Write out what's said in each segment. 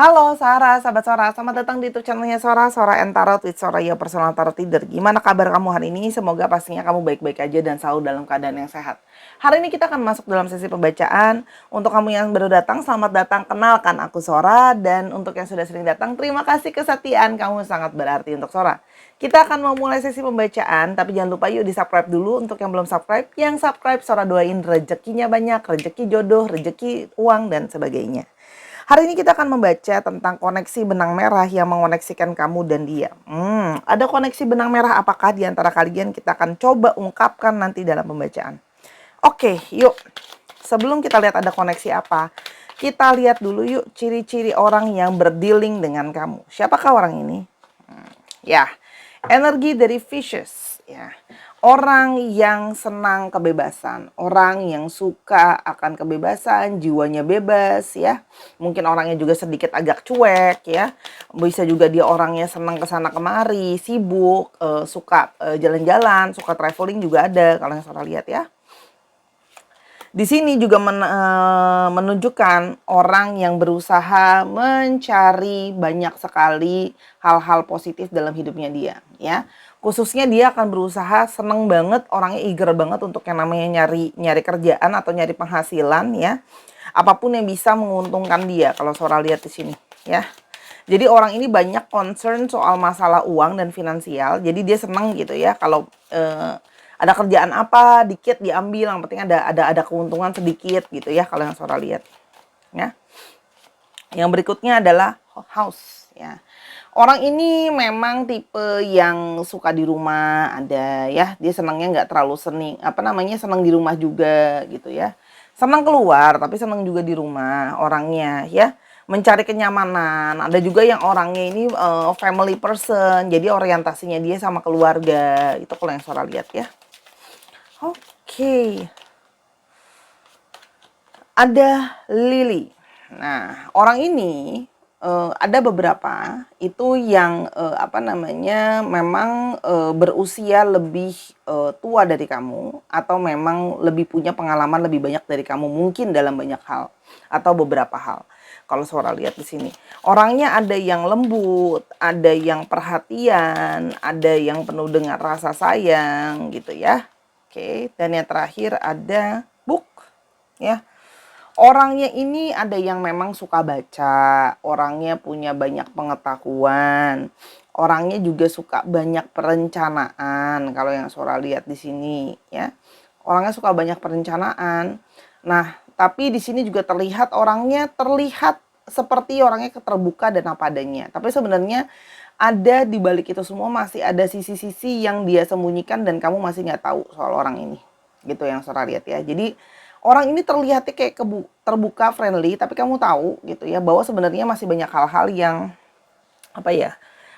Halo Sarah, sahabat Sora, selamat datang di YouTube channelnya Sora and Tarot with Soraya Personal Tarot Reader. Gimana kabar kamu hari ini? Semoga pastinya kamu baik-baik aja dan selalu dalam keadaan yang sehat. Hari ini kita akan masuk dalam sesi pembacaan. Untuk kamu yang baru datang, selamat datang. Kenalkan aku Sora, dan untuk yang sudah sering datang, terima kasih kesetiaan kamu sangat berarti untuk Sora. Kita akan memulai sesi pembacaan, tapi jangan lupa yuk di subscribe dulu untuk yang belum subscribe. Yang subscribe Sora doain rezekinya banyak, rezeki jodoh, rezeki uang, dan sebagainya. Hari ini kita akan membaca tentang koneksi benang merah yang mengoneksikan kamu dan dia. Ada koneksi benang merah apakah di antara kalian? Kita akan coba ungkapkan nanti dalam pembacaan. Oke, yuk. Sebelum kita lihat ada koneksi apa, kita lihat dulu yuk ciri-ciri orang yang berdealing dengan kamu. Siapakah orang ini? Ya, energi dari Fishes. Ya, orang yang senang kebebasan, orang yang suka akan kebebasan, jiwanya bebas ya. Mungkin orangnya juga sedikit agak cuek ya. Bisa juga dia orangnya senang kesana kemari, sibuk, suka jalan-jalan, suka traveling juga ada kalau yang saya lihat ya. Di sini juga menunjukkan orang yang berusaha mencari banyak sekali hal-hal positif dalam hidupnya dia ya. Khususnya dia akan berusaha, seneng banget, orangnya eager banget untuk yang namanya nyari kerjaan atau nyari penghasilan ya. Apapun yang bisa menguntungkan dia kalau Sora lihat di sini ya. Jadi orang ini banyak concern soal masalah uang dan finansial. Jadi dia seneng gitu ya kalau ada kerjaan apa dikit diambil, yang penting ada keuntungan sedikit gitu ya kalau yang Sora lihat ya. Yang berikutnya adalah house ya. Orang ini memang tipe yang suka di rumah ada ya. Dia senangnya nggak terlalu senang di rumah juga gitu ya. Senang keluar tapi senang juga di rumah orangnya ya. Mencari kenyamanan. Ada juga yang orangnya ini family person. Jadi orientasinya dia sama keluarga. Itu kalau yang Sora lihat ya. Oke. Ada Lily. Nah, orang ini ada beberapa itu yang memang berusia lebih tua dari kamu, atau memang lebih punya pengalaman lebih banyak dari kamu mungkin dalam banyak hal atau beberapa hal. Kalau Sora lihat di sini, orangnya ada yang lembut, ada yang perhatian, ada yang penuh dengan rasa sayang gitu ya. Oke, dan yang terakhir ada book ya. Orangnya ini ada yang memang suka baca, orangnya punya banyak pengetahuan, orangnya juga suka banyak perencanaan kalau yang Sora lihat di sini ya. Orangnya suka banyak perencanaan. Nah, tapi di sini juga terlihat seperti orangnya terbuka dan apa adanya. Tapi sebenarnya ada di balik itu semua masih ada sisi-sisi yang dia sembunyikan dan kamu masih nggak tahu soal orang ini. Gitu yang Sora lihat ya. Jadi orang ini terlihatnya kayak terbuka, friendly, tapi kamu tahu gitu ya bahwa sebenarnya masih banyak hal-hal yang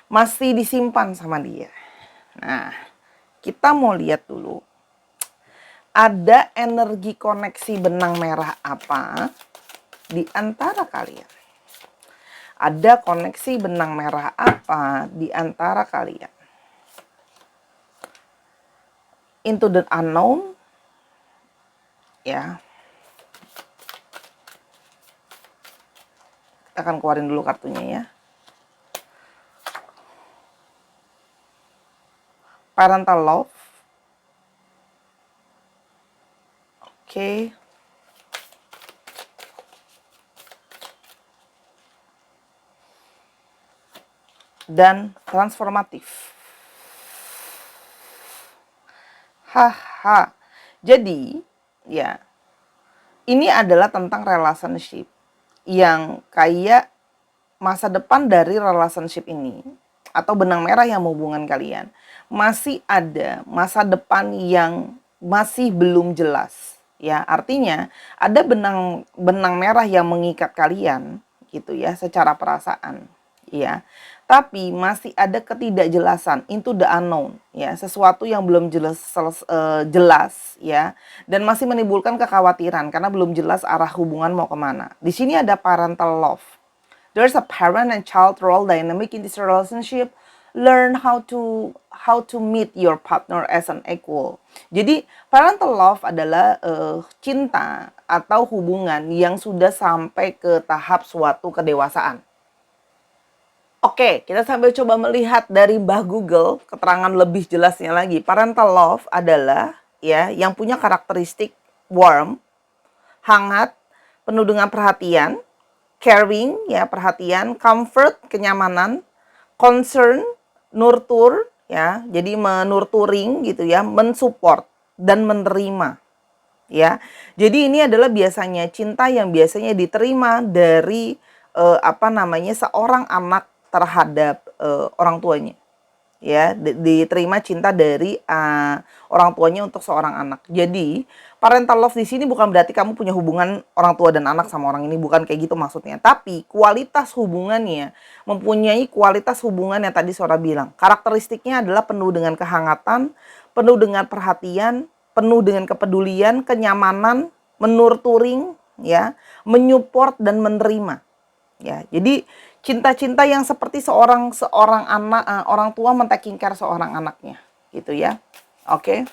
masih disimpan sama dia. Nah, kita mau lihat dulu ada energi koneksi benang merah apa di antara kalian. Ada koneksi benang merah apa di antara kalian. Into the unknown ya. Kita akan keluarin dulu kartunya ya. Parental love. Oke. Dan transformatif. Haha. Jadi, ya, ini adalah tentang relationship yang kayak masa depan dari relationship ini atau benang merah yang menghubungkan kalian. Masih ada masa depan yang masih belum jelas. Ya, artinya ada benang merah yang mengikat kalian gitu ya secara perasaan. Ya. Tapi masih ada ketidakjelasan, into the unknown ya, sesuatu yang belum jelas ya, dan masih menimbulkan kekhawatiran karena belum jelas arah hubungan mau kemana. Di sini ada parental love. There's a parent and child role dynamic in this relationship. Learn how to meet your partner as an equal. Jadi parental love adalah cinta atau hubungan yang sudah sampai ke tahap suatu kedewasaan. Oke, kita sambil coba melihat dari Mbah Google keterangan lebih jelasnya lagi. Parental love adalah ya yang punya karakteristik warm, hangat, penuh dengan perhatian, caring ya perhatian, comfort kenyamanan, concern nurture ya, jadi menurturing gitu ya, mensupport dan menerima ya. Jadi ini adalah biasanya cinta yang biasanya diterima dari seorang anak terhadap orang tuanya ya, diterima cinta dari orang tuanya untuk seorang anak. Jadi parental love di sini bukan berarti kamu punya hubungan orang tua dan anak sama orang ini, bukan kayak gitu maksudnya. Tapi kualitas hubungannya, mempunyai kualitas hubungan yang tadi Sora bilang. Karakteristiknya adalah penuh dengan kehangatan, penuh dengan perhatian, penuh dengan kepedulian, kenyamanan, menurturing ya, menyupport dan menerima. Ya, jadi cinta-cinta yang seperti seorang anak, orang tua men-taking care seorang anaknya, gitu ya. Oke.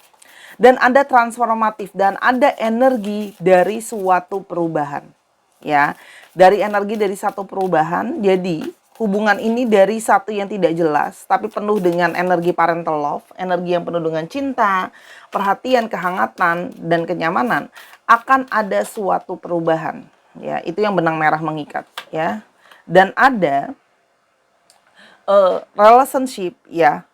Dan ada transformatif dan ada energi dari suatu perubahan. Ya. Dari energi dari satu perubahan, jadi hubungan ini dari satu yang tidak jelas tapi penuh dengan energi parental love, energi yang penuh dengan cinta, perhatian, kehangatan dan kenyamanan, akan ada suatu perubahan. Ya, itu yang benang merah mengikat ya. Dan ada relationship ya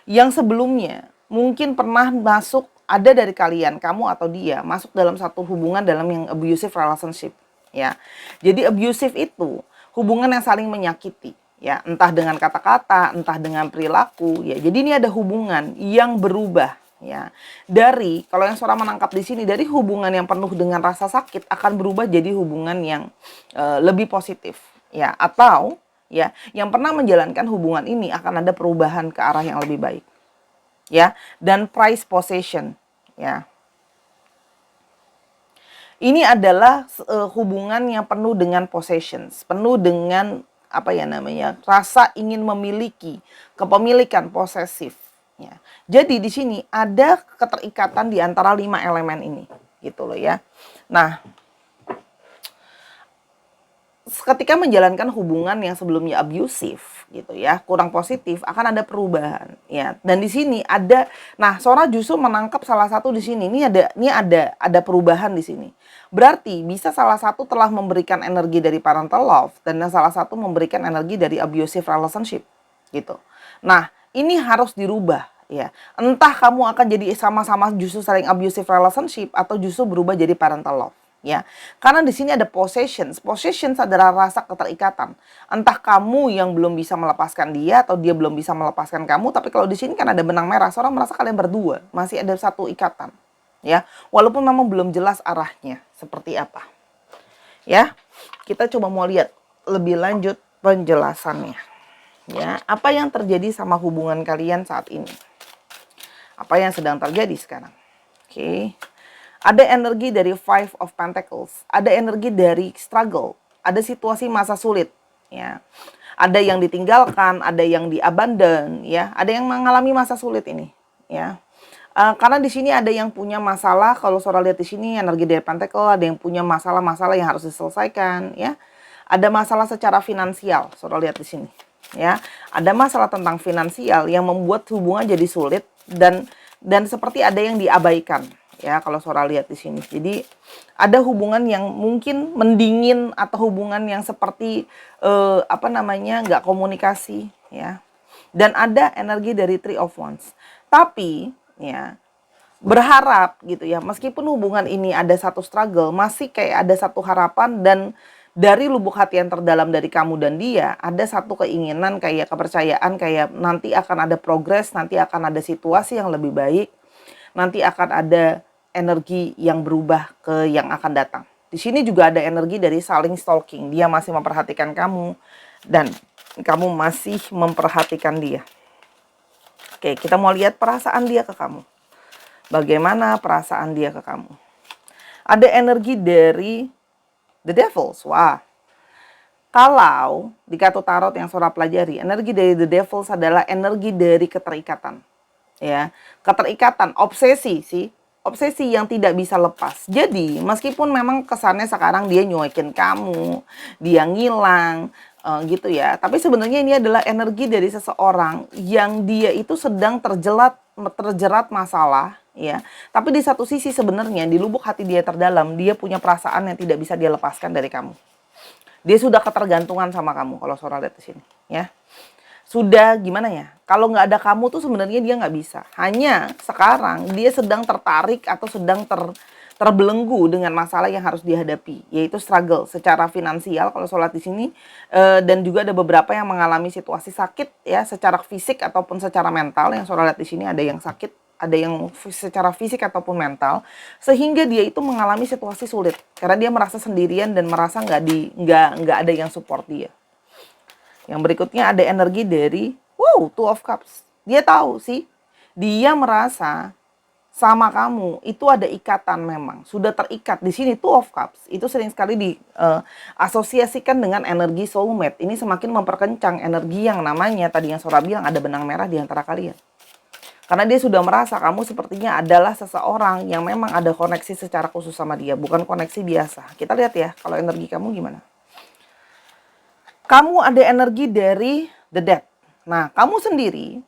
yang sebelumnya mungkin pernah masuk, ada dari kalian, kamu atau dia masuk dalam satu hubungan dalam yang abusive relationship ya. Jadi abusive itu hubungan yang saling menyakiti ya, entah dengan kata-kata, entah dengan perilaku ya. Jadi ini ada hubungan yang berubah ya, dari kalau yang Sora menangkap di sini, dari hubungan yang penuh dengan rasa sakit akan berubah jadi hubungan yang lebih positif ya, atau ya yang pernah menjalankan hubungan ini akan ada perubahan ke arah yang lebih baik ya. Dan price possession ya, ini adalah hubungan yang penuh dengan possessions, penuh dengan rasa ingin memiliki, kepemilikan, posesif ya. Jadi di sini ada keterikatan di antara 5 elemen ini, gitu loh ya. Nah, ketika menjalankan hubungan yang sebelumnya abusif gitu ya, kurang positif, akan ada perubahan ya. Dan di sini ada, nah Sora justru menangkap salah satu di sini. Ini ada perubahan di sini. Berarti bisa salah satu telah memberikan energi dari parental love dan salah satu memberikan energi dari abusive relationship gitu. Nah, ini harus dirubah ya. Entah kamu akan jadi sama-sama justru saling abusive relationship atau justru berubah jadi parental love ya. Karena di sini ada possessions. Possessions adalah rasa keterikatan. Entah kamu yang belum bisa melepaskan dia atau dia belum bisa melepaskan kamu, tapi kalau di sini kan ada benang merah. Seorang merasa kalian berdua masih ada satu ikatan ya. Walaupun memang belum jelas arahnya seperti apa. Ya. Kita coba mau lihat lebih lanjut penjelasannya. Ya, apa yang terjadi sama hubungan kalian saat ini? Apa yang sedang terjadi sekarang? Oke. Ada energi dari Five of Pentacles, ada energi dari struggle, ada situasi masa sulit, ya. Ada yang ditinggalkan, ada yang diabandon, ya. Ada yang mengalami masa sulit ini, ya. Karena di sini ada yang punya masalah. Kalau Sora lihat di sini energi dari Pentacle, ada yang punya masalah-masalah yang harus diselesaikan, ya. Ada masalah secara finansial, Sora lihat di sini, ya. Ada masalah tentang finansial yang membuat hubungan jadi sulit dan seperti ada yang diabaikan. Ya, kalau Sora lihat di sini. Jadi ada hubungan yang mungkin mendingin atau hubungan yang seperti nggak komunikasi ya. Dan ada energi dari Three of Wands. Tapi ya berharap gitu ya, meskipun hubungan ini ada satu struggle, masih kayak ada satu harapan, dan dari lubuk hati yang terdalam dari kamu dan dia ada satu keinginan, kayak kepercayaan, kayak nanti akan ada progres, nanti akan ada situasi yang lebih baik, nanti akan ada energi yang berubah ke yang akan datang. Di sini juga ada energi dari saling stalking. Dia masih memperhatikan kamu dan kamu masih memperhatikan dia. Oke, kita mau lihat perasaan dia ke kamu. Bagaimana perasaan dia ke kamu? Ada energi dari The Devils. Wah. Kalau di kartu tarot yang Sora pelajari, energi dari The Devils adalah energi dari keterikatan. Ya, keterikatan, obsesi sih. Obsesi yang tidak bisa lepas. Jadi, meskipun memang kesannya sekarang dia nyuekin kamu, dia ngilang, gitu ya. Tapi sebenarnya ini adalah energi dari seseorang yang dia itu sedang terjerat masalah, ya. Tapi di satu sisi sebenarnya di lubuk hati dia terdalam, dia punya perasaan yang tidak bisa dia lepaskan dari kamu. Dia sudah ketergantungan sama kamu kalau Sora lihat di sini, ya. Sudah gimana ya? Kalau nggak ada kamu tuh sebenarnya dia nggak bisa. Hanya sekarang dia sedang tertarik atau sedang terbelenggu dengan masalah yang harus dihadapi, yaitu struggle secara finansial kalau sholat di sini, dan juga ada beberapa yang mengalami situasi sakit ya secara fisik ataupun secara mental. Yang sholat di sini ada yang sakit, ada yang secara fisik ataupun mental, sehingga dia itu mengalami situasi sulit karena dia merasa sendirian dan merasa nggak ada yang support dia. Yang berikutnya ada energi dari Two of Cups. Dia tahu sih, dia merasa sama kamu itu ada ikatan, memang sudah terikat. Di sini Two of Cups itu sering sekali diasosiasikan dengan energi soulmate. Ini semakin memperkencang energi yang namanya tadi yang Sora bilang ada benang merah di antara kalian. Karena dia sudah merasa kamu sepertinya adalah seseorang yang memang ada koneksi secara khusus sama dia, bukan koneksi biasa. Kita lihat ya kalau energi kamu gimana. Kamu ada energi dari the death. Nah, kamu sendiri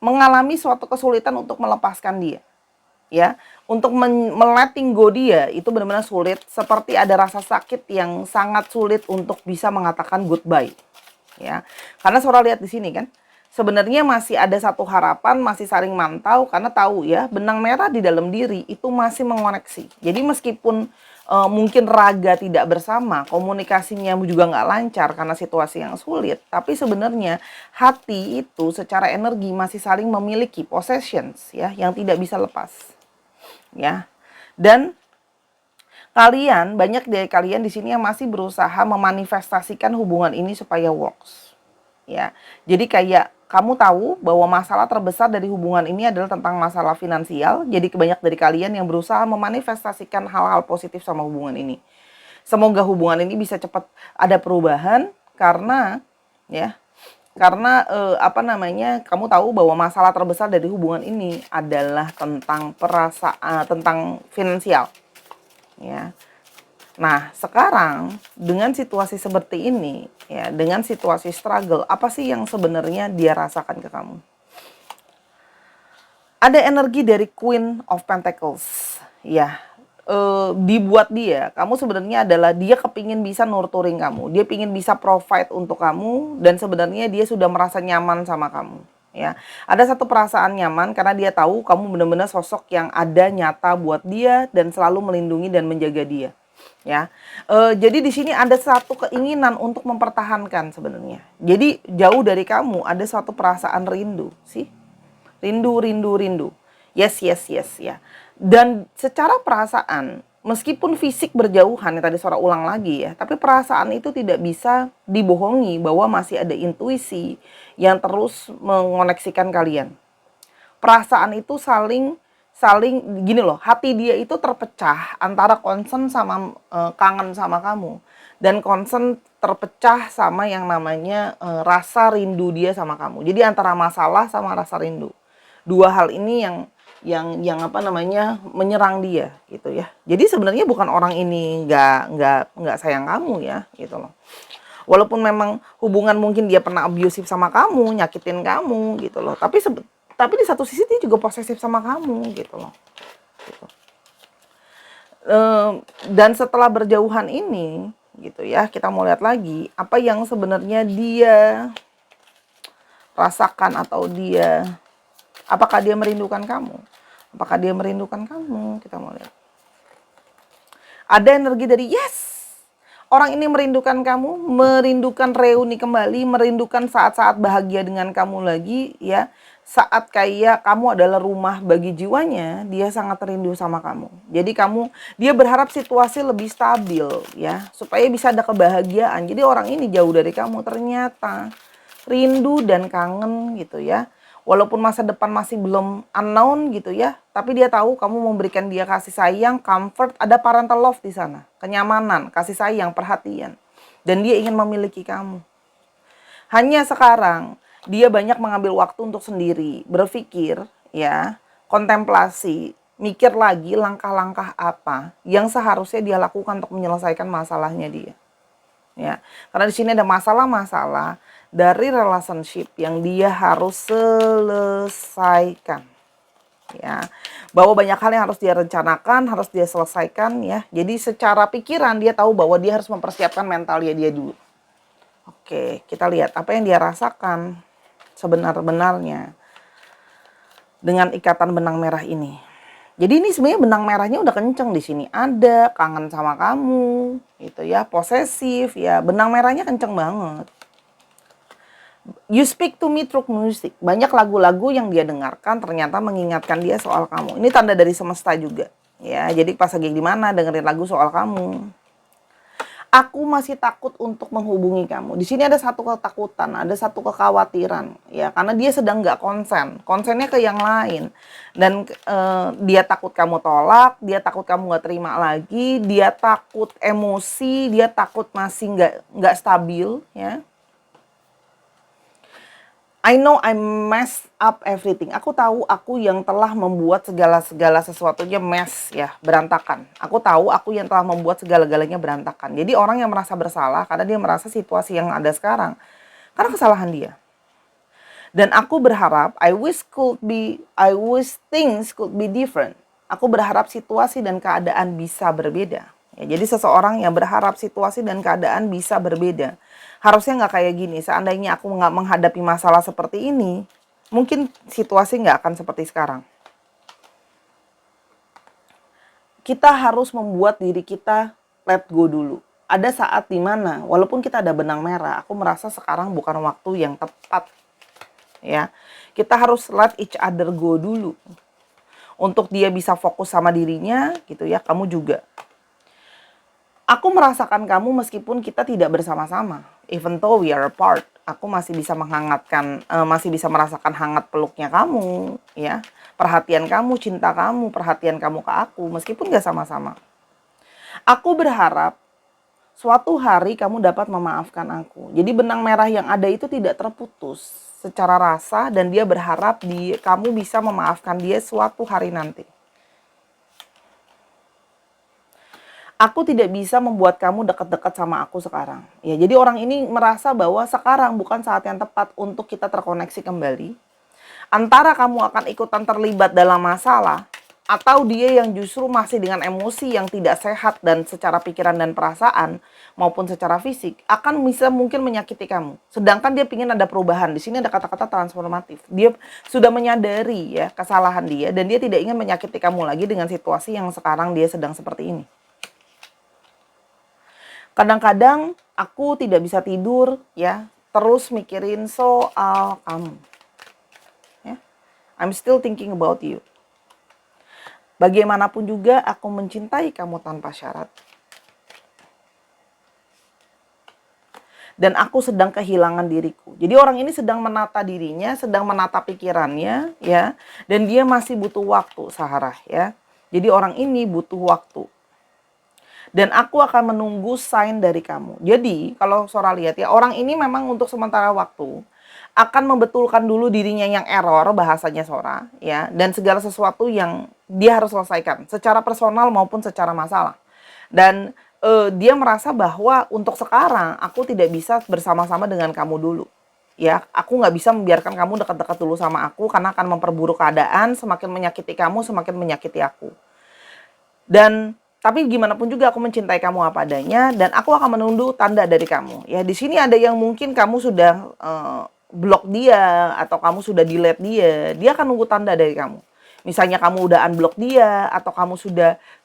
mengalami suatu kesulitan untuk melepaskan dia. Ya, untuk letting go dia itu benar-benar sulit, seperti ada rasa sakit yang sangat sulit untuk bisa mengatakan goodbye. Ya. Karena Sora lihat di sini kan, sebenarnya masih ada satu harapan, masih saling mantau karena tahu ya, benang merah di dalam diri itu masih mengoneksi. Jadi meskipun mungkin raga tidak bersama, komunikasinya juga nggak lancar karena situasi yang sulit, tapi sebenarnya hati itu secara energi masih saling memiliki possessions ya yang tidak bisa lepas. Ya. Dan kalian, banyak dari kalian di sini yang masih berusaha memanifestasikan hubungan ini supaya works. Ya. Jadi kayak kamu tahu bahwa masalah terbesar dari hubungan ini adalah tentang masalah finansial. Jadi banyak dari kalian yang berusaha memanifestasikan hal-hal positif sama hubungan ini. Semoga hubungan ini bisa cepat ada perubahan karena ya, karena kamu tahu bahwa masalah terbesar dari hubungan ini adalah tentang perasaan, tentang finansial. Ya. Nah, sekarang dengan situasi seperti ini, ya, dengan situasi struggle, apa sih yang sebenarnya dia rasakan ke kamu? Ada energi dari Queen of Pentacles, ya. Dibuat dia, kamu sebenarnya adalah dia kepingin bisa nurturing kamu, dia pingin bisa provide untuk kamu, dan sebenarnya dia sudah merasa nyaman sama kamu. Ya, ada satu perasaan nyaman karena dia tahu kamu benar-benar sosok yang ada nyata buat dia dan selalu melindungi dan menjaga dia. Ya, jadi di sini ada satu keinginan untuk mempertahankan sebenarnya. Jadi jauh dari kamu ada suatu perasaan rindu, sih, rindu. Yes ya. Dan secara perasaan, meskipun fisik berjauhan, yang tadi Sora ulang lagi ya, tapi perasaan itu tidak bisa dibohongi bahwa masih ada intuisi yang terus mengoneksikan kalian. Perasaan itu saling gini loh, hati dia itu terpecah antara concern sama kangen sama kamu, dan concern terpecah sama yang namanya rasa rindu dia sama kamu. Jadi antara masalah sama rasa rindu, dua hal ini yang menyerang dia gitu ya. Jadi sebenarnya bukan orang ini nggak sayang kamu ya gitu loh. Walaupun memang hubungan mungkin dia pernah abusive sama kamu, nyakitin kamu gitu loh. Tapi di satu sisi dia juga posesif sama kamu gitu loh. Gitu. Dan setelah berjauhan ini gitu ya, kita mau lihat lagi apa yang sebenarnya dia rasakan, atau apakah dia merindukan kamu? Apakah dia merindukan kamu? Kita mau lihat. Ada energi dari yes. Orang ini merindukan kamu, merindukan reuni kembali, merindukan saat-saat bahagia dengan kamu lagi, ya. Saat kayak kamu adalah rumah bagi jiwanya, dia sangat rindu sama kamu. Jadi dia berharap situasi lebih stabil, ya, supaya bisa ada kebahagiaan. Jadi orang ini jauh dari kamu ternyata rindu dan kangen gitu ya. Walaupun masa depan masih belum unknown gitu ya, tapi dia tahu kamu memberikan dia kasih sayang, comfort, ada parental love di sana, kenyamanan, kasih sayang, perhatian, dan dia ingin memiliki kamu. Hanya sekarang dia banyak mengambil waktu untuk sendiri, berpikir, ya, kontemplasi, mikir lagi langkah-langkah apa yang seharusnya dia lakukan untuk menyelesaikan masalahnya dia. ya. Karena di sini ada masalah-masalah dari relationship yang dia harus selesaikan, ya. Bahwa banyak hal yang harus dia rencanakan, harus dia selesaikan, ya. Jadi secara pikiran dia tahu bahwa dia harus mempersiapkan mentalnya dia dulu. Oke, kita lihat apa yang dia rasakan sebenar-benarnya dengan ikatan benang merah ini. Jadi ini sebenarnya benang merahnya udah kenceng di sini. Ada kangen sama kamu, gitu ya, posesif ya. Benang merahnya kenceng banget. You speak to me through music. Banyak lagu-lagu yang dia dengarkan ternyata mengingatkan dia soal kamu. Ini tanda dari semesta juga. Ya, jadi pas lagi di mana dengerin lagu soal kamu. Aku masih takut untuk menghubungi kamu. Di sini ada satu ketakutan, ada satu kekhawatiran, ya, karena dia sedang nggak konsen, konsennya ke yang lain, dan dia takut kamu tolak, dia takut kamu nggak terima lagi, dia takut emosi, dia takut masih nggak stabil, ya. I know I mess up everything. Aku tahu aku yang telah membuat segala sesuatunya mess, ya, berantakan. Aku tahu aku yang telah membuat segala-galanya berantakan. Jadi orang yang merasa bersalah karena dia merasa situasi yang ada sekarang karena kesalahan dia. Dan aku berharap I wish things could be different. Aku berharap situasi dan keadaan bisa berbeda. Ya, jadi seseorang yang berharap situasi dan keadaan bisa berbeda. Harusnya nggak kayak gini. Seandainya aku nggak menghadapi masalah seperti ini, mungkin situasi nggak akan seperti sekarang. Kita harus membuat diri kita let go dulu. Ada saat dimana, walaupun kita ada benang merah, aku merasa sekarang bukan waktu yang tepat, ya. Kita harus let each other go dulu. Untuk dia bisa fokus sama dirinya, gitu ya, kamu juga. Aku merasakan kamu meskipun kita tidak bersama-sama. Even though we are apart, aku masih bisa menghangatkan, masih bisa merasakan hangat peluknya kamu, ya. Perhatian kamu, cinta kamu, perhatian kamu ke aku, meskipun gak sama-sama. Aku berharap suatu hari kamu dapat memaafkan aku. Jadi benang merah yang ada itu tidak terputus secara rasa, dan dia berharap kamu bisa memaafkan dia suatu hari nanti. Aku tidak bisa membuat kamu dekat-dekat sama aku sekarang. Ya, jadi orang ini merasa bahwa sekarang bukan saat yang tepat untuk kita terkoneksi kembali. Antara kamu akan ikutan terlibat dalam masalah, atau dia yang justru masih dengan emosi yang tidak sehat dan secara pikiran dan perasaan maupun secara fisik akan bisa mungkin menyakiti kamu. Sedangkan dia ingin ada perubahan. Di sini ada kata-kata transformatif. Dia sudah menyadari, ya, kesalahan dia, dan dia tidak ingin menyakiti kamu lagi dengan situasi yang sekarang dia sedang seperti ini. Kadang-kadang aku tidak bisa tidur, ya, terus mikirin soal kamu. Ya. I'm still thinking about you. Bagaimanapun juga aku mencintai kamu tanpa syarat. Dan aku sedang kehilangan diriku. Jadi orang ini sedang menata dirinya, sedang menata pikirannya, ya, dan dia masih butuh waktu, Saharah, ya. Jadi orang ini butuh waktu. Dan aku akan menunggu sign dari kamu. Jadi kalau Sora lihat, ya, orang ini memang untuk sementara waktu akan membetulkan dulu dirinya yang error, bahasanya Sora, ya, dan segala sesuatu yang dia harus selesaikan secara personal maupun secara masalah. Dan dia merasa bahwa untuk sekarang aku tidak bisa bersama-sama dengan kamu dulu. Ya, aku nggak bisa membiarkan kamu dekat-dekat dulu sama aku karena akan memperburuk keadaan, semakin menyakiti kamu, semakin menyakiti aku. Dan tapi gimana pun juga aku mencintai kamu apa adanya, dan aku akan menunggu tanda dari kamu. Ya, di sini ada yang mungkin kamu sudah blok dia atau kamu sudah delete dia. Dia akan nunggu tanda dari kamu. Misalnya kamu udah unblock dia, atau kamu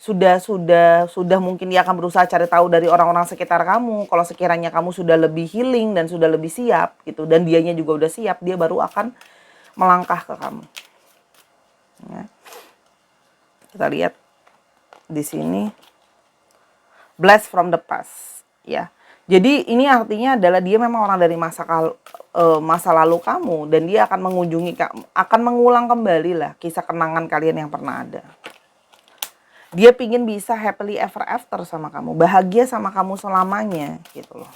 sudah mungkin dia akan berusaha cari tahu dari orang-orang sekitar kamu. Kalau sekiranya kamu sudah lebih healing dan sudah lebih siap gitu, dan dianya juga udah siap, dia baru akan melangkah ke kamu. Ya. Kita lihat di sini, blessed from the past, ya. Jadi ini artinya adalah dia memang orang dari masa lalu kamu, dan dia akan mengunjungi kamu, akan mengulang kembali lah kisah kenangan kalian yang pernah ada. Dia pingin bisa happily ever after sama kamu, bahagia sama kamu selamanya, gitu loh.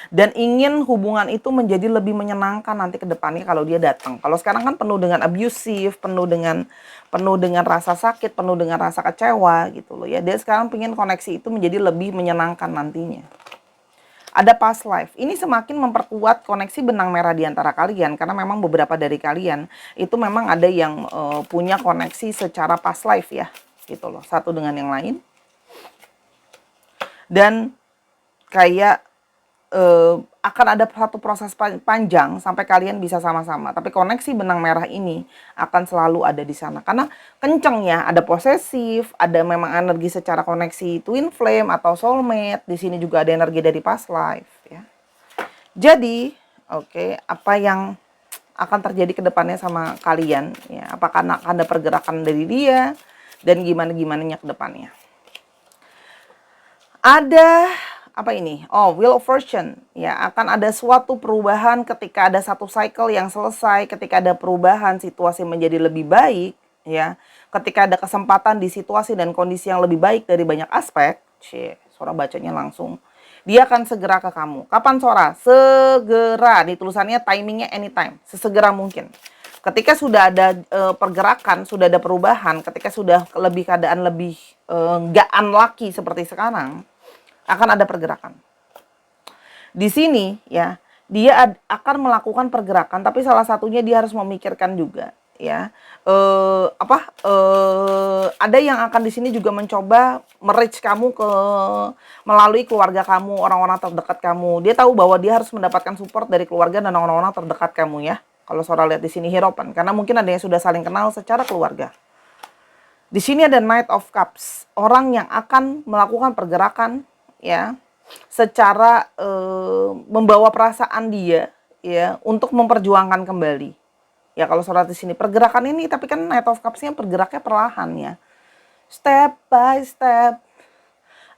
dan ingin hubungan itu menjadi lebih menyenangkan nanti ke depannya kalau dia datang. Kalau sekarang kan penuh dengan abusive, penuh dengan rasa sakit, penuh dengan rasa kecewa gitu loh ya. Dia sekarang pengen koneksi itu menjadi lebih menyenangkan nantinya. Ada past life. Ini semakin memperkuat koneksi benang merah di antara kalian karena memang beberapa dari kalian itu memang ada yang punya koneksi secara past life ya, gitu loh. Satu dengan yang lain. Dan kayak akan ada satu proses panjang sampai kalian bisa sama-sama. Tapi koneksi benang merah ini akan selalu ada di sana. Karena kenceng ya, ada posesif, ada memang energi secara koneksi twin flame atau soulmate. Di sini juga ada energi dari past life ya. Jadi, oke, apa yang akan terjadi ke depannya sama kalian ya? Apakah akan ada pergerakan dari dia dan gimana-gimananya ke depannya? Ada apa ini? Oh, Wheel of Fortune. Ya, akan ada suatu perubahan ketika ada satu cycle yang selesai, ketika ada perubahan situasi menjadi lebih baik, ya. Ketika ada kesempatan di situasi dan kondisi yang lebih baik dari banyak aspek, Sora bacanya langsung. Dia akan segera ke kamu. Kapan Sora? Segera. Di tulisannya timingnya anytime, sesegera mungkin. Ketika sudah ada pergerakan, sudah ada perubahan, ketika sudah keadaan lebih nggak unlucky seperti sekarang, akan ada pergerakan. Di sini ya, dia akan melakukan pergerakan, tapi salah satunya dia harus memikirkan juga ya. Ada yang akan di sini juga mencoba merich kamu melalui keluarga kamu, orang-orang terdekat kamu. Dia tahu bahwa dia harus mendapatkan support dari keluarga dan orang-orang terdekat kamu ya. Kalau Sora lihat di sini Hierophant, karena mungkin ada yang sudah saling kenal secara keluarga. Di sini ada Knight of Cups, orang yang akan melakukan pergerakan ya, secara membawa perasaan dia ya untuk memperjuangkan kembali. Ya kalau Sora di sini pergerakan ini, tapi kan Knight of Cups-nya pergeraknya perlahan ya. Step by step,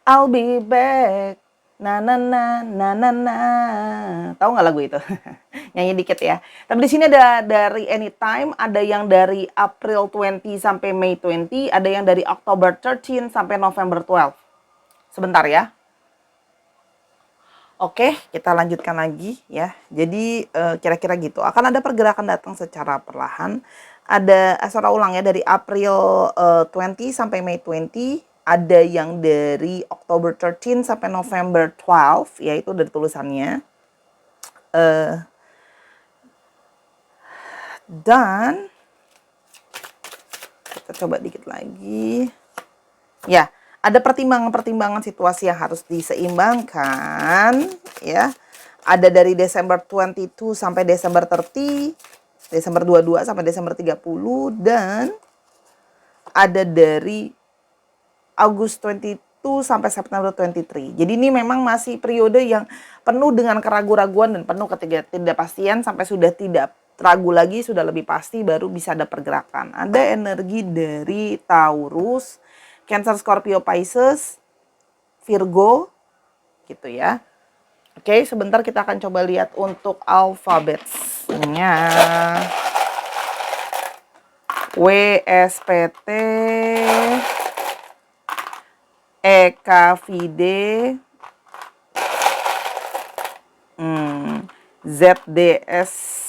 I'll be back. Na na na na na na. Tahu nggak lagu itu? Nyanyi dikit ya. Tapi di sini ada dari Anytime, ada yang dari April 20 sampai May 20, ada yang dari October 13 sampai November 12. Sebentar ya. Oke, kita lanjutkan lagi ya. Jadi kira-kira gitu. Akan ada pergerakan datang secara perlahan. Ada Sora ulang ya, dari April 20 sampai May 20. Ada yang dari October 13 sampai November 12, yaitu dari tulisannya. Dan kita coba dikit lagi. Ya, ada pertimbangan-pertimbangan situasi yang harus diseimbangkan ya. Ada dari Desember 22 sampai Desember 30, Desember 22 sampai Desember 30, dan ada dari August 22 sampai September 23. Jadi ini memang masih periode yang penuh dengan keraguan-raguan dan penuh ketidakpastian, sampai sudah tidak ragu lagi, sudah lebih pasti baru bisa ada pergerakan. Ada energi dari Taurus, Cancer, Scorpio, Pisces, Virgo gitu ya. Oke, sebentar kita akan coba lihat untuk alfabetnya. WSPT, EKVD, ZDSVB,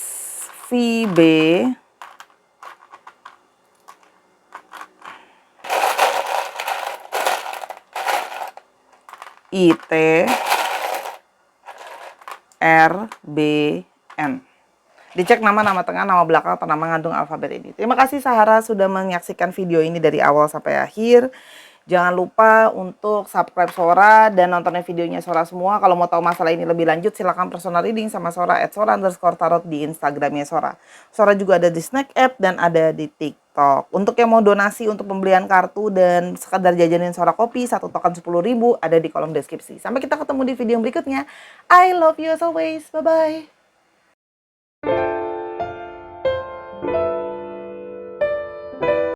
IT, RBN. Dicek nama tengah, nama belakang, atau nama mengandung alfabet ini. Terima kasih Sahara sudah menyaksikan video ini dari awal sampai akhir. Jangan lupa untuk subscribe Sora dan nontonin videonya Sora semua. Kalau mau tahu masalah ini lebih lanjut, silahkan personal reading sama Sora @sora_tarot di Instagramnya Sora. Sora juga ada di Snack App dan ada di TikTok. Untuk yang mau donasi untuk pembelian kartu dan sekadar jajanin Sora kopi, 1 token 10.000 ada di kolom deskripsi. Sampai kita ketemu di video yang berikutnya. I love you as always. Bye-bye.